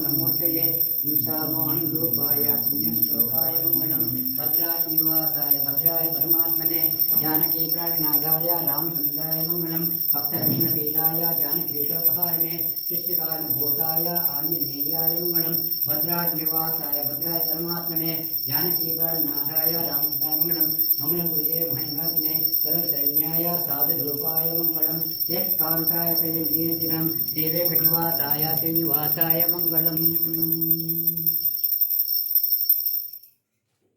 नमोस्तये सामोहन रूपाय पुण्यश्लोकाय मंगलम भद्रानिवासाय भद्राय परमात्मने जानकी प्राणनागाय रामचंद्राय मंगलम भक्तरत्नशीलाय जानकीशोकाय सृष्टिकारणभूताय आंजनेयाय मंगलम भद्रानिवासाय भद्राय परमात्मने जानकी प्राणनाथाय रामचंद्राय मंगलम मंगलम गुरुदेव महेंद्रात्मने सर्वशरण्याय साधुरूपाय मंगलम कांताय प्रेमदीर्घिनं देवे कटवासाय श्रीनिवासाय मंगलम।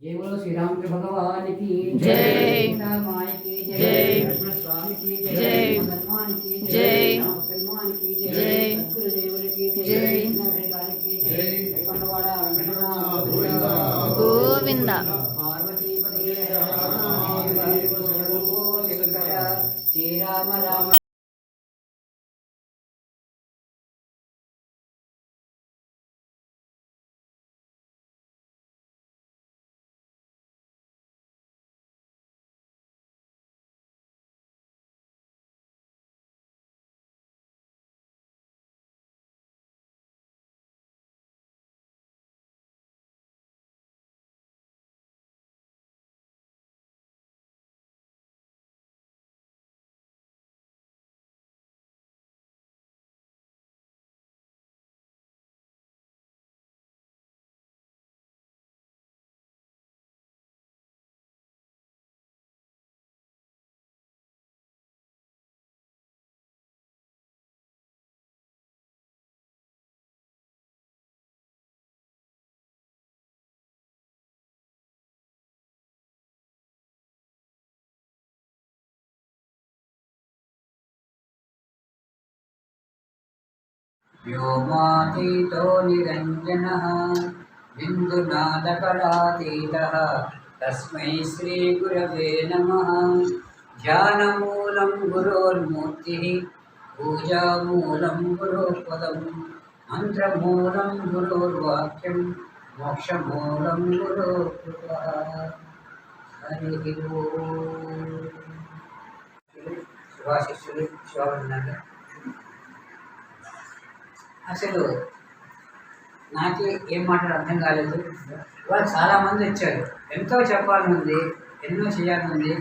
जय बोलो श्री राम भगवान की जय, माई की जय, लक्ष्मण स्वामी की जय, हनुमान की जय, हनुमान की जय, गुरुदेव की जय, हरिलाल की जय, हरिवंशवाड़ा गोविंदा पार्वती पति श्री राम राम। व्योमातीतो निरञ्जनः बिन्दुनादकलातीतः तस्मै श्रीगुरवे नमः। ध्यानमूलं गुरोर्मूर्तिः पूजामूलं गुरोपदं मन्त्रमूलं गुरोर्वाक्यं मोक्षमूलं गुरोकृपः। हरिः ओम्। శివాశిష్యులు శివానంద అసలు నాకు ఏం మాట్లాడు అర్థం కాలేదు. వాళ్ళు చాలామంది వచ్చారు, ఎంతో చెప్పాలని ఉంది, ఎన్నో చేయాలని ఉంది,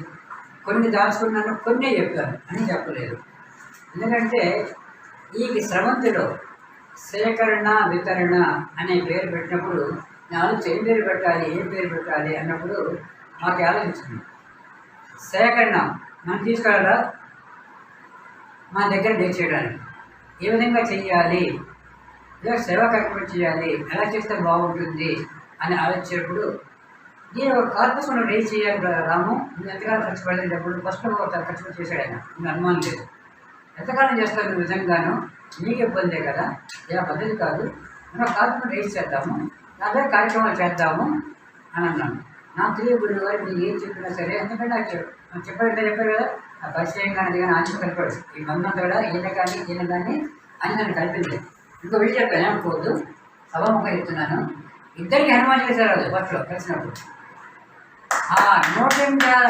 కొన్ని దాచుకున్నాను, కొన్ని చెప్పాను అని చెప్పలేదు. ఎందుకంటే ఈ స్రవంతిలో సేకరణ వితరణ అనే పేరు పెట్టినప్పుడు నాకు ఏం పేరు పెట్టాలి అన్నప్పుడు మాకు ఆలోచించింది. సేకరణ మనం తీసుకెళ్ళాలా మా దగ్గర చేయడానికి, ఏ విధంగా చెయ్యాలి, ఇలా సేవా కార్యక్రమం చేయాలి, ఎలా చేస్తే బాగుంటుంది అని ఆలోచించినప్పుడు నేను ఒక కార్పస్ మనం రేజ్ చేయాలి రాము, నువ్వు ఎంతకాలం ఖర్చు పడేటప్పుడు ఫస్ట్ ఖర్చు చేశాడు ఆయన, నువ్వు అనుమానం లేదు. ఎంతకాలం చేస్తావు నువ్వు నిజంగాను, నీకు ఇబ్బందే కదా, ఇలా పద్ధతి కాదు, మనం కార్యక్రమం రేజ్ చేద్దాము, నా దగ్గర కార్యక్రమాలు చేద్దాము అని అన్నాను. నాకు తెలియదు గారు మీరు ఏం చెప్పినా సరే, ఎందుకంటే నాకు చెప్పారు కదా, ఆ పరిచయం కానీ అది కానీ ఆంచి కలిపాడు, ఈ బంధం కూడా ఈయన కానీ అని నన్ను కలిపింది. ఇంకో విషయం చెప్పాను అనుకోవద్దు, సభాముఖంగా చెప్తున్నాను. ఇద్దరికి హనుమాన్ చేశారు అది ఫస్ట్లో కలిసినప్పుడు, ఆ నోట్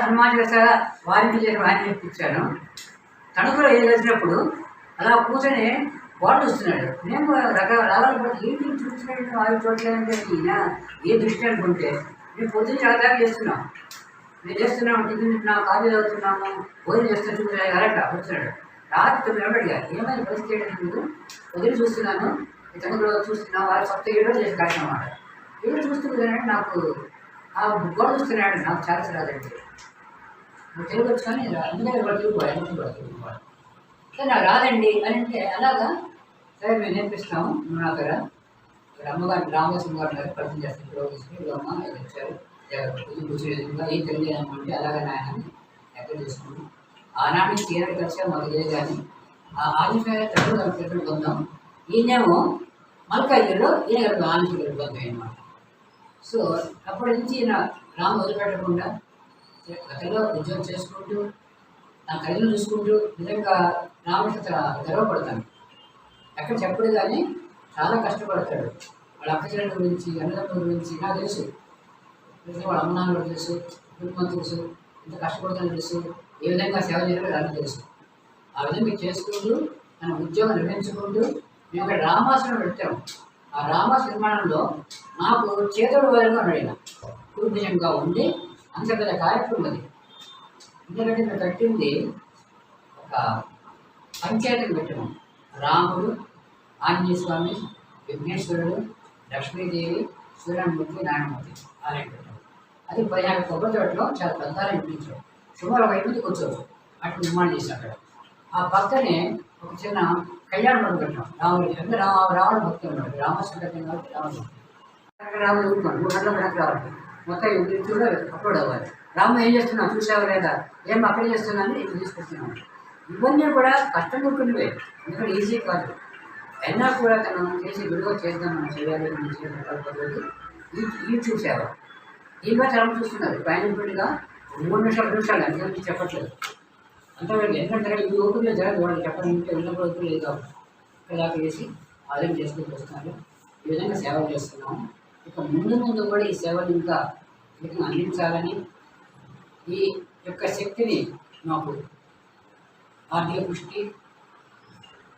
హనుమాన్ చేశారా వారికి చేసిన వారిని చెప్పించాను. తణుకులో ఏం కలిసినప్పుడు అలా కూర్చొని వాడు చూస్తున్నాడు, మేము రకరకాల ఏంటి చూస్తున్నాడు, వారి చూడలేదంటే ఈయన ఏ దృష్టి అనుకుంటే మేము పొద్దున్న చాలా చేస్తున్నాం, మేము చేస్తున్నాము, టిఫిన్ కాలేజీ చదువుతున్నాము, భోజనం చేస్తూ చూడాలి కరెక్ట్ వస్తున్నాడు. రాత్రి 9 గంటలు అడిగారు, ఏమైనా పరిస్థితి చేయడానికి వదిలి చూస్తున్నాను, తణుకులో చూస్తున్నాను, వారు కొత్త ఏడో చేసి కారణం అన్నమాట. ఏదో చూస్తున్నాడంటే నాకు ఆ గోడ చూస్తున్నాడు, నాకు చాలా రాదండి, నువ్వు తెలుగు వచ్చు కానీ అందుకే తెలుగుకోవాలి సరే నాకు రాదండి అని అంటే, అలాగా సరే మేము నేర్పిస్తాము, నువ్వు నా దగ్గర ఇక్కడ అమ్మగారు రామదాసం గారు పరిచయం చేస్తాను, ఇప్పుడు తీసుకుని అమ్మ వచ్చారు కూర్చునేదిగా ఏం తెలియదు అనుకుంటే అలాగే నాయన ఎక్కడ చేసుకున్నాం. ఆనాటి తీరని కలిసా మాకు లేదు కానీ ఆ ఆంజనేయ తల్లి పొందాం, ఈయనేమో మల్కాగిరిలో ఈయన గారు ఆంజనేయ పొందాం అనమాట. సో అప్పటి నుంచి ఈయన రాము వదిలిపెట్టకుండా అతలో ఉద్యోగం చేసుకుంటూ నా తల్లిని చూసుకుంటూ నిజంగా రామకృష్ణ గర్వపడతాను. ఎక్కడ చెప్పడు కానీ చాలా కష్టపడతాడు. వాళ్ళ అక్కచెల్లెల గురించి, అన్నదమ్ముల గురించి నాకు తెలుసు, వాళ్ళ అమ్మనాన్న కూడా తెలుసు, కుటుంబం తెలుసు, ఎంత కష్టపడతానో తెలుసు, ఏ విధంగా సేవ చేయాలో నాకు తెలుసు. ఆ విధంగా చేసుకుంటూ మన ఉద్యోగం నిర్వహించుకుంటూ మేము ఇక్కడ రామాసనం పెట్టాము. ఆ రామాస నిర్మాణంలో నాకు చేతుడు వేలుగా అడిగిన కుటుంబంగా ఉండి అంత పెద్ద కార్యక్రమం అది. ఎందుకంటే మేము కట్టింది ఒక పంచాయతీని పెట్టాము. రాముడు, ఆంజనేయ స్వామి, విఘ్నేశ్వరుడు, లక్ష్మీదేవి, సూర్యమూర్తి, నారాయణమూర్తి ఆలయం పెట్టాము. అది 16 కొబ్బరి తోటలో చాలా పెద్ద ఆలయం నిర్మించాం. సుమారు 5 మంది కూర్చోవచ్చు అటు నిర్మాణం చేశాం. అక్కడ ఆ పక్కనే ఒక చిన్న కళ్యాణ మండపం పెట్టాం. రాముడికి అంటే రావణ భక్తులు ఉన్నాడు. రామస్వామి కాబట్టి రావణ భక్తులు రాముడు ఊరుకోండి 3 గంటల వెనక్కి రావాలి. మొత్తం యూట్యూబ్లో అప్లోడ్ అవ్వాలి. రాము ఏం చేస్తున్నావు చూసావు లేదా, ఏం అక్కడ చేస్తున్నాను ఇది తీసుకొస్తున్నాను. ఇవన్నీ కూడా కష్టం కూడుకునేవే, ఎందుకంటే ఈజీ కాదు. అయినా కూడా తను చేసి విలువ చేద్దాం, మనం చేయాలి, మనం చేయాలి. యూట్యూబ్ సేవ దీనిపై చాలా చూస్తున్నారు. పైనగా 3 నిమిషాలు అంతకుమించి చెప్పట్లేదు. అంతవరకు ఎందుకంటే ఈ ఓపికలో జరగదు. వాళ్ళు చెప్పాలంటే ఉన్నప్పుడు ఓపిక లేదు కాబట్టి ఇక్కడ దాకా వేసి ఆలయం చేసుకుంటూ వస్తున్నారు. ఈ విధంగా సేవలు చేస్తున్నాము. ఇక ముందు కూడా ఈ సేవలు ఇంకా అందించాలని, ఈ యొక్క శక్తిని మాకు ఆర్థిక పుష్టి,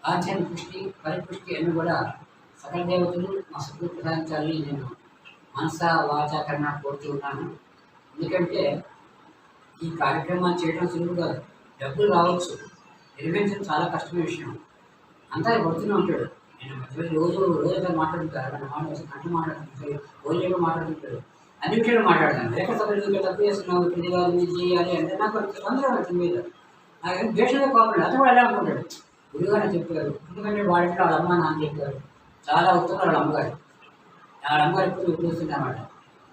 ఆధ్యాత్మిక పుష్టి, పరిపుష్టి అన్ని కూడా సకల దేవతలు మా శక్తులు ప్రసాదించాలని నేను మనసా వాచా కర్మ కోరుతూ ఉన్నాను. ఎందుకంటే ఈ కార్యక్రమాలు చేయడం సులువు కాదు. డబ్బులు రావచ్చు, నిర్వహించడం చాలా కష్టమైన విషయం. అంతా పడుతూనే ఉంటాడు. నేను రోజు మాట్లాడుతారు, కంట మాట్లాడుతుంటారు, రోజు మాట్లాడుతుంటారు, అన్ని విషయాలు మాట్లాడతాను. లేక సభ్యులు తప్పు చేస్తున్నావు, ఇది కాదు, ఇది చేయాలి అంటే నాకు తొందరగా అవుతుంది మీద నాకు ద్వేషంగా కాకుండా అతను కూడా ఎలా అనుకుంటాడు. గురుగానే చెప్పారు, ఎందుకంటే వాళ్ళంటే వాళ్ళ అమ్మ నాన్న చెప్పారు. చాలా ఉత్తమ వాళ్ళ అమ్మగారు, వాళ్ళ అమ్మగారు ఎప్పుడు చూస్తుంది అన్నమాట.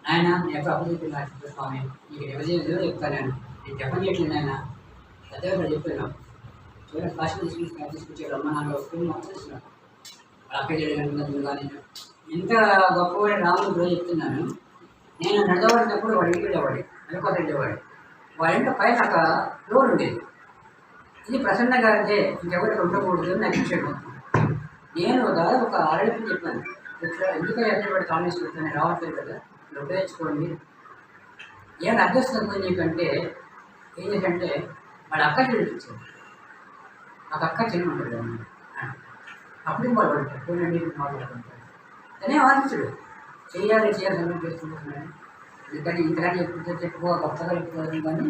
నాయన నేను ఎప్పుడు అప్పుడు చెప్పిన స్వామి నీకు ఎవరు చెప్తాను, నేను చెప్పని చేయట్లేదు నాయన పెద్దగా చెప్పాను. చూడండి కాశీ తీసుకొచ్చాడు అమ్మ నాన్న వస్తుంది మొత్తం ఇస్తున్నాను. అక్కడ చేయడం కానీ ఇంత గొప్పవాడి రాముడు రోజు చెప్తున్నాను. నేను నడవడినప్పుడు వాడు ఇంటికి వెళ్ళేవాడు, వెనుకొత వెళ్ళేవాడు. వాళ్ళ ఇంట్లో పైన ఒక ఫ్లోర్ ఉండేది. ఇది ప్రసన్న గారిదే, ఇంకెవరికి ఉండకూడదు నాకు ఇచ్చాడు. నేను దాదాపు ఒక 6 ఏళ్ళకి చెప్పాను, ఇట్లా ఎందుకంటే ఎక్కడ కాలేజ్ పెడతాను రావట్లేదు కదా, మీరు ఉపయోగించుకోండి. ఏమైనా అర్థిస్తుంది నీకంటే ఏం చేసంటే వాళ్ళ అక్క చెల్లి ఇచ్చాడు. నాకు అక్క చెల్లి ఉంటుంది అప్పుడు వాళ్ళు పడతారు, చూడండి మాట్లాడుకుంటారు. అనే ఆలోచించడు చేయాలని చేస్తున్నాను. ఎందుకని ఇంతగానే చెప్పుకో కొత్తగా చెప్పుకోవాలి. కానీ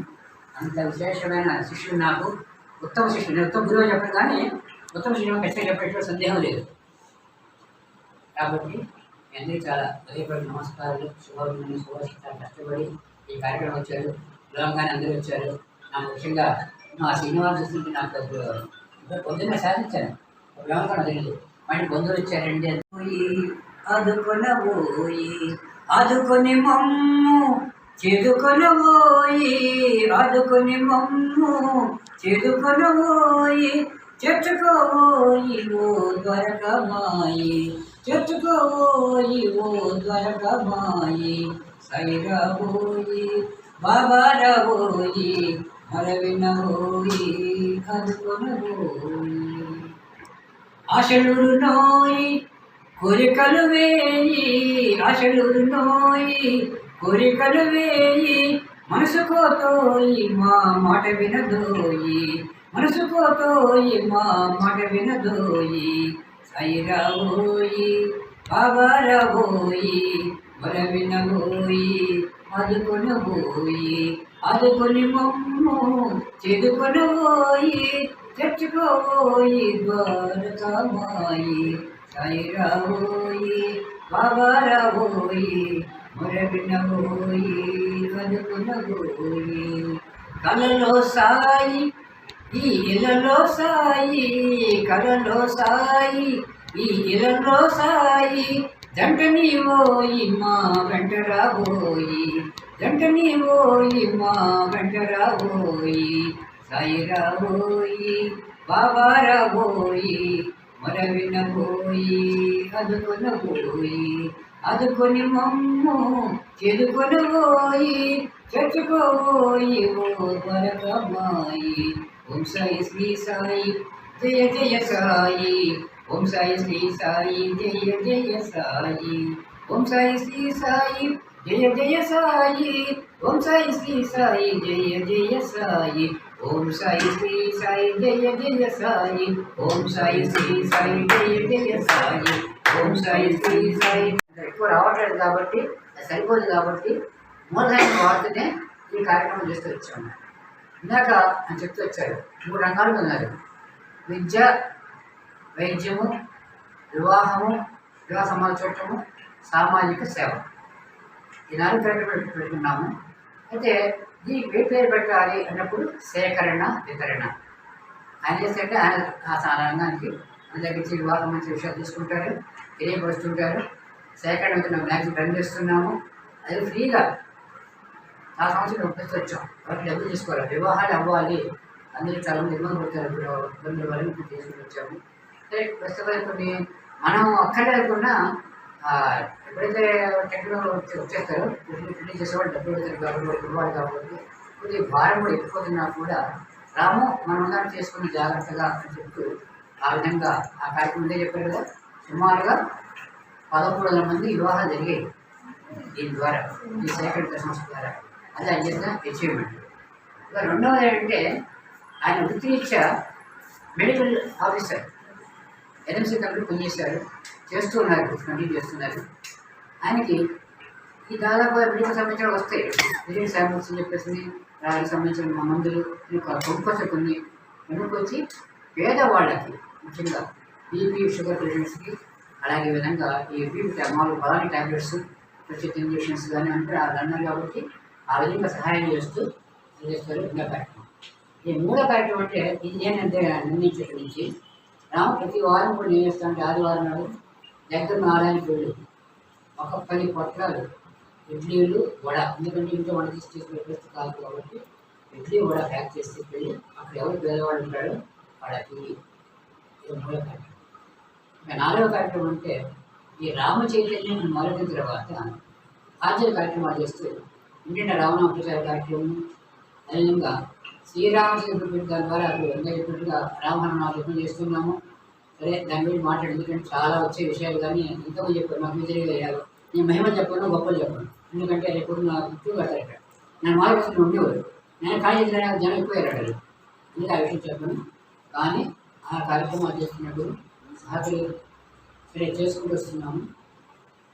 అంత విశేషమైన శిష్యుడు నాకు, ఉత్తమ శిష్యుడు. నేను ఉత్తమ గురువు చెప్పను కానీ ఉత్తమ శిష్యుడు ఖచ్చితంగా చెప్పేటువంటి సందేహం లేదు. కాబట్టి మీ అందరికీ చాలా హృదయపడి నమస్కారాలు, శుభాశిష్టాలు. కష్టపడి ఈ కార్యక్రమం వచ్చారు, లోకంగానే అందరూ వచ్చారు. నాకు ముఖ్యంగా మా శ్రీనివాస్ చూస్తుంటే నాకు పొద్దున్న సాధించాను, లోకంగా తెలియదు. మళ్ళీ బంధువులు వచ్చారండి, ఆదుకొనబోయి ఆదుకొని మమ్ము చేదుకొనబోయి, ఆదుకొని మమ్ము చేదుకొనబోయి, చెట్టుకోబోయి ఓ ద్వారకమాయి, చెట్టుకోబోయి ఓ ద్వారకమాయి, సైరాబోయి బాబారాబోయి, మరవినబోయి ఆదుకొనబోయి. ఆశలు నోయి కోరికలు వేయి, ఆశలు నోయి కోరికలు వేయి, మనసుకోతోయి మా మాట వినదోయి, మనసుకోతోయి మా మాట వినదోయి, సైరాబోయి బాబారాబోయి, మర వినబోయి ఆదుకొనబోయి, ఆదుకొని మమ్ము చేదుకొనబోయి, తెచ్చుకోబోయి ద్వారకమాయి, సాయిరాబోయి బాబారాబోయి, మొరవినబోయి ఆదుకొనబోయి. కలలో సాయి ఈ ఇలలో సాయి, కలలో సాయి ఈ ఇలలో సాయి, జంటని పోయి మా వెంట రాబోయి, జంటని పోయి మా వెంట రాబోయి, సాయిరాబోయి బాబారాబోయి, మొరవినబోయి ఆదుకొనబోయి, ఆదుకొని మమ్ము చేదుకొనబోయి, చచ్చుకోబోయి ఓ ద్వారకమాయి. ఓం సాయి శ్రీ సాయి జయ జయ సాయి, ఓం సాయి శ్రీ సాయి జయ జయ సాయి, ఓం సాయి శ్రీ సాయి జయ జయ సాయి, ఓం సాయి శ్రీ సాయి జయ జయ సాయి, ఓం సాయి శ్రీ సాయి జయ జయ సాయి, ఓం సాయి శ్రీ సాయి జయ జయ సాయి, ఓం సాయి శ్రీ సాయి. ఎక్కువ రావట్లేదు కాబట్టి అది సరిపోదు కాబట్టి మూలధనం వాడుతూనే ఈ కార్యక్రమం చేస్తూ వచ్చాము. ఇందాక అని చెప్తూ వచ్చారు 3 రంగాలు ఉన్నారు: విద్య, వైద్యము, వివాహము, వివాహ సమాజము, సామాజిక సేవ. ఈ 4 కార్యక్రమాలు పెట్టుకున్నాము. అయితే దీనికి ఏ పేరు పెట్టాలి అన్నప్పుడు సేకరణ వితరణ. ఆయన చేస్తే ఆయన ఆ రంగానికి మన దగ్గర వివాహ మంచి విషయాలు తీసుకుంటారు, తెలియపరుస్తుంటారు. సేకరణ వితరణ మ్యాక్సిమం రన్ చేస్తున్నాము. అది ఫ్రీగా ఆ సంవత్సరం ఒప్పిస్తూ వచ్చాం. కాబట్టి డబ్బులు తీసుకోవాలి, వివాహాలు అవ్వాలి. అందరికీ చాలా మంది ఇబ్బంది పడతారు. ఇబ్బందుల వల్ల ఇప్పుడు తీసుకుని వచ్చాము. సరే, ప్రస్తుతం కొన్ని మనం అక్కర్లేకుండా ఎప్పుడైతే టెక్నాలజీ వచ్చేస్తారో ఫిట్టింగ్ చేసేవాళ్ళు డబ్బులు పెడతారు కాబట్టి ఇవ్వాలి కాబట్టి కొద్దిగా భారం కూడా ఎక్కువతున్నా కూడా రాము మనం దాన్ని చేసుకుని జాగ్రత్తగా అని చెప్తూ ఆ విధంగా ఆ కార్యక్రమం చెప్పారు కదా. సుమారుగా 1300 మంది వివాహాలు జరిగాయి దీని ద్వారా, ఈ సేకరణ సంస్థ ద్వారా. అది ఆయన చేసిన అచీవ్మెంట్. ఇక రెండవది ఏంటంటే ఆయన వృత్తిరీత్యా మెడికల్ ఆఫీసర్ ఎన్ఎంసీ కంపెనీ పనిచేశారు, చేస్తున్నారు, కంటిన్యూ చేస్తున్నారు. ఆయనకి ఈ దాదాపు మెడికల్ సంబంధించిన వస్తాయి, మెడికల్ శాంపిల్స్ అని చెప్పేసి దానికి సంబంధించిన మందులు కొనుక్కొచ్చి కొనుక్కొచ్చి పేదవాళ్ళకి, ముఖ్యంగా బీపీ షుగర్ పేషెంట్స్కి, అలాగే విధంగా ఈ బీపీ మామూలు బలాని ట్యాబ్లెట్స్ ప్రత్యేక ఇంజెక్షన్స్ కానీ అంటే అది అన్నారు కాబట్టి ఆ విధంగా సహాయం చేస్తూ చేస్తారు. ఇంకా కార్యక్రమం ఈ 3వ కార్యక్రమం అంటే ఇది ఏంటంటే నిర్ణయించేట నుంచి రాము ప్రతి వారం కూడా నేను చేస్తానంటే ఆదివారం నాడు దగ్గర ఆలయానికి వెళ్ళి ఒక 10 పొట్లాలు ఇడ్లీలు వడ, ఎందుకంటే ఇంట్లో వంట తీసుకు పెట్టేస్తే కాదు కాబట్టి ఇడ్లీ వడ ప్యాక్ చేసి వెళ్ళి అక్కడ ఎవరు పేదవాళ్ళు ఉంటాడో వాళ్ళకి. ఇది 3వ కార్యక్రమం. ఇంకా 4వ కార్యక్రమం అంటే ఈ రామ చైతన్యం మొదలైన తర్వాత ఆచార్య కార్యక్రమాలు చేస్తూ ఇంటింటి రావణ ప్రచార కార్యక్రమం, అదేవిధంగా శ్రీరామచంద్ర దాని ద్వారా అప్పుడు ఎంత చెప్పినట్టుగా రామహనుమానం చేస్తున్నాము. సరే, దాని గురించి మాట్లాడి ఎందుకంటే చాలా వచ్చే విషయాలు కానీ ఎంతమంది చెప్పారు నాకు తెలియదు. నేను మహిమ చెప్పాను, గొప్పలు చెప్పాను. ఎందుకంటే ఎప్పుడు నా ఎక్కువ కడతారు ఇక్కడ నేను మార్గదర్శనం ఉండేవారు. నేను ఖాళీ జనం ఎక్కువయ్యారు అక్కడ, అందుకే ఆ విషయం చెప్పాను. కానీ ఆ కార్యక్రమాలు చేస్తున్నప్పుడు సహకరి సరే చేసుకుంటూ వస్తున్నాము.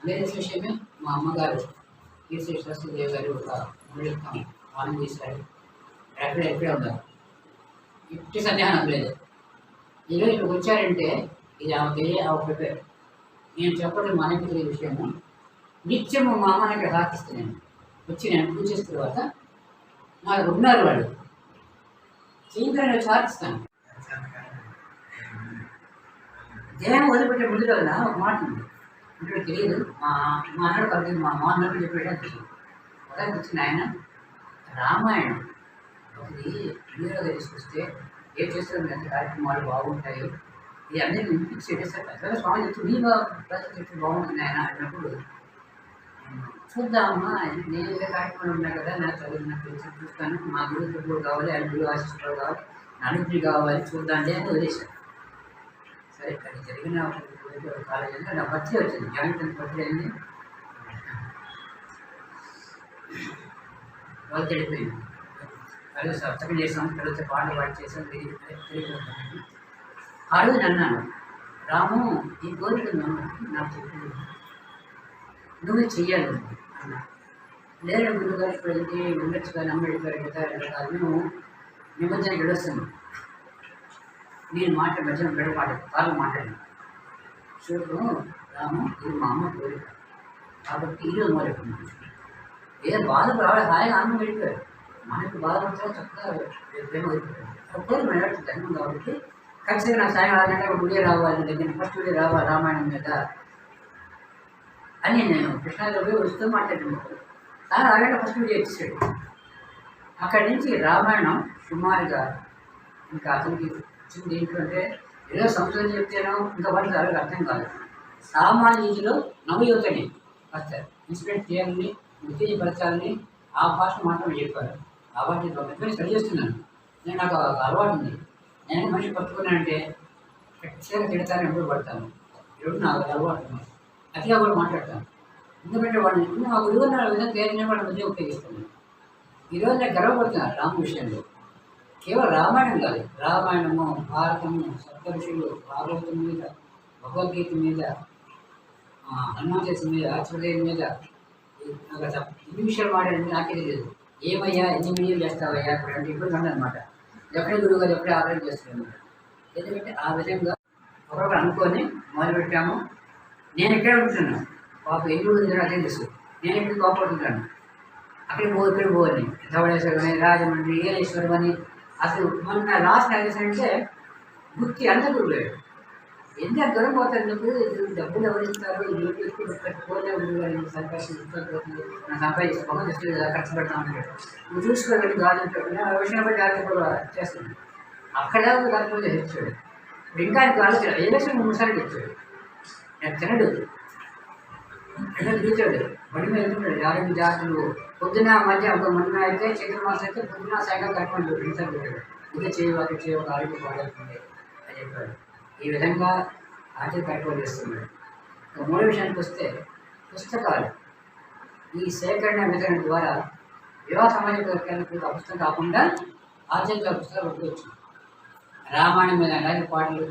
అదే విషయమే మా అమ్మగారు కీర్తి శాస్త్రీదేవి గారు ఒక మూలికం ఆనంద చేశారు. ఎక్కడే ఉన్నారు, ఇట్టి సందేహం లేదు. ఈరోజు ఇక్కడికి వచ్చారంటే ఇది ఆమె ప్రిపేర్. నేను చెప్పడం మనకి తెలియని విషయము. నిత్యము మా అమ్మని ఇక్కడ హాకిస్తున్నాను. వచ్చి నేను పూజ చేసిన తర్వాత నాకు ఉన్నారు వాళ్ళు చీకరణ వచ్చి హాకిస్తాను. దేహం వదిలిపెట్టే ముందు కదా ఒక మాట ఉంది అంటే తెలియదు. మా అన్నడు కలిసి మా అన్నడు చెప్పేటం తెలియదు. మొదటి వచ్చిన ఆయన రామాయణం ఒకటి వీడియోగా తీసుకొస్తే ఏం చేస్తారు ఎంత కార్యక్రమాలు బాగుంటాయి, ఇది అందరికీ వినిపించేది. సార్ పెద్దగా స్వామి చెప్తూ నీగా చెప్తే బాగుంటుంది ఆయన అన్నప్పుడు చూద్దామా నేను ఏ కార్యక్రమాలు ఉన్నాయి కదా నాకు చదివినట్టు చూస్తాను. మా గురువు చెప్పుడు కావాలి, ఆయన గురువు ఆశిస్తున్నారు కావాలి, నలుగురి కావాలి, చూద్దాండి అని వదిలేశాను. సరే, అది జరిగిన కాలేజ్ అంటే నా బర్త్డే వచ్చింది, జాయింట్ బర్త్డే అయింది. వాళ్ళు తెలిపోయింది. అది సప్తకం చేసాం, తర్వాత పాటలు పాటు చేసాం, తెలియపోతుంది. ఆ రోజు అన్నాను, రాము ఈ కోరిక నాకు చెప్పింది నువ్వు చెయ్యాలి అన్నా. లేదా గురుగారు ఇప్పుడు ఏంటి ఉండొచ్చు కానీ అంబేద్కర్ కాదు, మేము నిమజ్జనానికి వెళ్ళొస్తాను. నేను మధ్యలో కాళ్ళు మాట్లాడాను. చూడు రాము, ఇది మా అమ్మ కోరిక కాబట్టి ఈరోజు మొదలుపెట్టుకున్నాను. ఏదో బాధకు రావాలి, హాయిగా ఆనందం వెళ్ళిపోయారు. మనకు బాధపడతా చక్కగా ప్రేమ వెళ్ళిపోయారు. కోరిక వెళ్ళాడు ధర్మం కాబట్టి ఖచ్చితంగా నాకు సాయం 6 గంటలకు వీడియో రావాలి, దగ్గర ఫస్ట్ వీడియో రావాలి రామాయణం మీద అని నేను కృష్ణాదేవి వస్తూ మాట్లాడుతున్నాను. సార్ 6 గంటల ఫస్ట్ వీడియో ఇచ్చాడు. అక్కడి నుంచి రామాయణం సుమారుగా ఇంకా అతనికి వచ్చింది ఏంటంటే ఏదో సంస్కృతి చెప్తేనో ఇంకా వాళ్ళకి అలాగే అర్థం కాదు. సామాన్యులో నవయువతని కాస్త ఇన్స్పిరేట్ చేయాలని, ఉత్తేజపరచాలని ఆ భాష మాత్రం చెప్పారు. కాబట్టి నేను స్టడీ చేస్తున్నాను. నేను నాకు అలవాటు ఉంది. నేను మనిషి పట్టుకున్నానంటే ఖచ్చితంగా తిడతాను, ఎప్పుడు పడతాను. ఇప్పుడు నాకు అలవాటు ఉంది. అతిగా కూడా మాట్లాడతాను. ఎందుకంటే వాళ్ళని ఆ గురువు విధంగా తేలిన వాళ్ళ మధ్య ఉపయోగిస్తాను. ఈరోజు నేను గర్వపడుతున్నాను రాము విషయంలో. కేవలం రామాయణం కాదు, రామాయణము, భారతము, సప్తఋషులు, భాగవతం మీద, భగవద్గీత మీద, హనుమాన్ చాలీసా మీద, ఆచార్యం మీద ఇన్ని విషయాలు మాట్లాడింది నాకే తెలియదు. ఏమయ్యా ఎన్ని వీడియోలు చేస్తావయ్యా ఇప్పుడు అంటే ఇప్పుడు అనమాట. ఎప్పుడే గురువు గారు ఎప్పుడే ఆపరేట్ చేస్తున్నాను. ఎందుకంటే ఆ విధంగా ఒకరొకరు అనుకొని మొదలుపెట్టాము. నేను ఎక్కడ ఉంటున్నాను పాప ఎన్ని రోజులు అదే తెలుసు. నేను ఎప్పుడు కోపడుతుంటాను, అక్కడికి పో ఇక్కడికి పోని, ధవళేశ్వరం అని, రాజమండ్రి, ఏలేశ్వరం అని. అసలు మొన్న లాస్ట్ అంటే గుర్తి అంత గురువులేడు. ఎంత దూరం పోతారు నీకు, డబ్బులు ఎవరు ఇస్తారు, పోలే గురువు సంపాదించి నా సంపాదించుకోమని జస్ట్ ఖర్చు పెడతా ఉంటాడు. నువ్వు చూసుకోగలి గాలి ఆ విషయం బట్టి జాగ్రత్త కూడా చేస్తున్నాను. అక్కడ దాంట్లో తెచ్చాడు. ఇప్పుడు ఇంకా ఆయనకు ఆలోచన ఏలేశ్వరం 3 సార్లు తెచ్చాడు. నేను తినడు తిరిగాడు, బడి మీద వెళ్తున్నాడు. 6 జాతులు పొద్దున మధ్య ఒక మొన్న అయితే చంద్రమాసం అయితే పొద్దున సాయంకాలం కట్టుకోండి 2 సార్లు పెట్టాడు. ఇదే చేయవలసి ఆరోగ్యం పాడవుతుంది అని చెప్పాడు. ఈ విధంగా ఆర్థిక కంట్రోల్ చేస్తున్నాడు. మూడో విషయానికి వస్తే పుస్తకాలు, ఈ సేకరణ వితరణ ద్వారా వివాహ సామాజిక వర్గానికి పుస్తకం కాకుండా ఆధ్యాత్మిక పుస్తకాలు పట్టుకోవచ్చు. రామాయణం మీద ఆయన రాసిన పాటలు,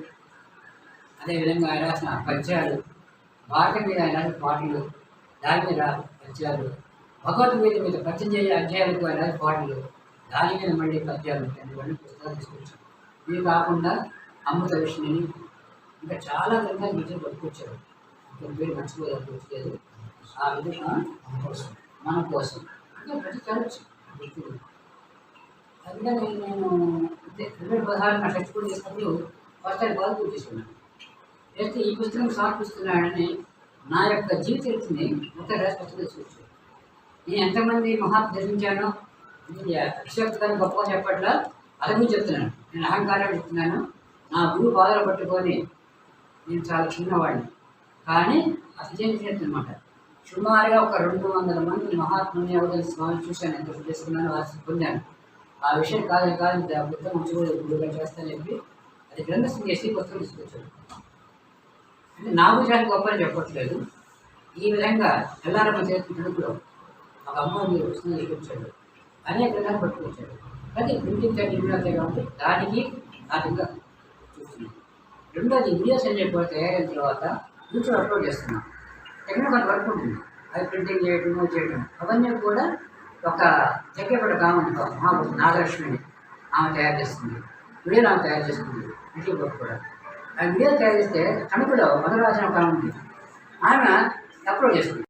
అదేవిధంగా ఆయన రాసిన పద్యాలు, భారతం మీద ఆయన రాసిన పాటలు, దాని మీద పద్యాలు, భగవద్గీత మీద 18 అధ్యాయాలకు ఆయన రాసిన పాటలు, దాని మీద మళ్ళీ పద్యాలు, ఇవన్నీ పుస్తకాలు తీసుకొచ్చారు. ఇవి కాకుండా అమృత విష్ణుని ఇంకా చాలా గ్రంథాలు విజయం పట్టుకొచ్చారు. పేరు మర్చిపోలేదు. ఆ విధంగా మన కోసం ఇంకా ప్రతి చదవచ్చు. అందుకని నేను 2016 నా చచ్చిపోయి చేసినప్పుడు ఫస్ట్ టైం బాగా పూర్తి చేసుకున్నాను. అయితే ఈ పుస్తకం సమర్పిస్తున్నాడని నా యొక్క జీవితాన్ని మొత్తం రాసి పుస్తకం తీసుకొచ్చాను. నేను ఎంతమంది మహాత్మ ధరించానో అక్షరాన్ని గొప్పగా చెప్పట్లా, అది గురించి చెప్తున్నాను. నేను అహంకారం చెప్తున్నాను. నా గురువు బాధలు పట్టుకొని నేను చాలా చిన్నవాడిని, కానీ అసలు సుమారుగా ఒక 200 మంది మహాత్ముని అవతలి స్వామి చూశాను, ఎంత చేసుకున్నాను, ఆశ పొందాను. ఆ విషయం కాదు బుద్ధ మంచిగా గురువుగా చేస్తానని చెప్పి అది గ్రంథస్థం చేసి పుస్తకం తీసుకొచ్చాడు. అంటే నా గురించి గొప్పని చెప్పట్లేదు. ఈ విధంగా తెల్లారమ్మ చేతి తెలుగులో ఒక అమ్మాయి పుస్తకం తీసుకొచ్చాడు, అనేక గ్రంథాలు పట్టుకొచ్చాడు. అది ప్రింటింగ్ అవుతాయి కాబట్టి దానికి ఆ విధంగా చూస్తున్నాం. రెండోది వీడియోస్ అన్ని కూడా తయారైన తర్వాత యూట్యూబ్ అప్లోడ్ చేస్తున్నాం. ఎక్కడో కొంత వర్క్ ఉంటుంది, అది ప్రింటింగ్ చేయడం అవన్నీ కూడా ఒక చక్కెపేట కామన్ నాగలక్ష్మిని ఆమె తయారు చేస్తుంది, వీడియోలు ఆమె తయారు చేస్తుంది. యూట్యూబ్ వర్క్ కూడా ఆ వీడియో తయారు చేస్తే తణుకులో మధురాజన కామన్ ఆమె అప్లోడ్ చేస్తుంది.